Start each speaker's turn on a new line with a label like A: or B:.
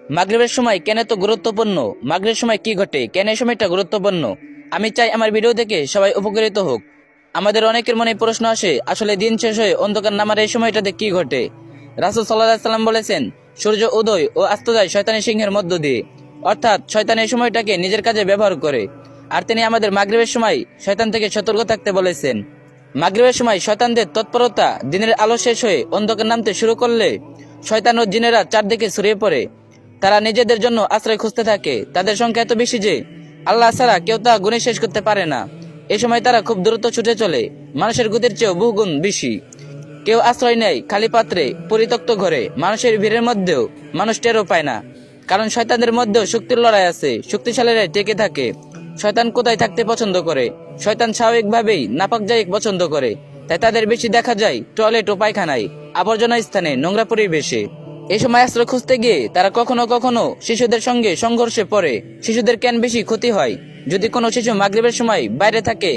A: মাগরিবের সময় কেন এত গুরুত্বপূর্ণ? মাগরিবের সময় কি ঘটে, কেন এই সময়টা গুরুত্বপূর্ণ? আমি চাই আমার ভিডিও দেখে সবাই উপকৃত হোক। আমাদের অনেকের মনে প্রশ্ন আসে, আসলে দিন শেষ হয়ে অন্ধকার নামার এই সময়টাতে কি ঘটে? রাসূল সাল্লাল্লাহু আলাইহি সাল্লাম বলেছেন, সূর্য উদয় ও অস্ত যায় শয়তানের সিংহের মধ্য দিয়ে, অর্থাৎ শয়তান এই সময়টাকে নিজের কাজে ব্যবহার করে। আর তিনি আমাদের মাগরিবের সময় শয়তান থেকে সতর্ক থাকতে বলেছেন। মাগরিবের সময় শয়তানদের তৎপরতা দিনের আলো শেষ হয়ে অন্ধকার নামতে শুরু করলে শয়তান ও জিনেরা চারদিকে ছড়িয়ে পড়ে। তারা নিজেদের জন্য আশ্রয় খুঁজতে থাকে। তাদের সংখ্যা এত বেশি যে আল্লাহ ছাড়া কেউ তা গুণে শেষ করতে পারে না। এ সময় তারা খুব দ্রুত ছুটে চলে, মানুষের গতির চেয়েও বহুগুণ বেশি। কেউ আশ্রয় নেয় খালি পাত্রে, পরিত্যক্ত ঘরে, মানুষের ভিড়ের মধ্যেও। মানুষ টেরও পায় না, কারণ শয়তানদের মধ্যেও শক্তির লড়াই আছে। শক্তিশালীরাই টিকে থাকে। শয়তান কোথায় থাকতে পছন্দ করে? শয়তান স্বাভাবিকভাবেই নাপাক জায়গা পছন্দ করে। তাই তাদের বেশি দেখা যায় টয়লেট ও পায়খানায়, আবর্জনা স্থানে, নোংরা পরিবেশে। এই সময় আশ্রয় খুঁজতে গিয়ে তারা কখনো কখনো শিশুদের সঙ্গে সংঘর্ষে পড়ে। শিশুদের কেন বেশি ক্ষতি হয়? যদি কোনো শিশু মাগরিবের সময় বাইরে থাকে,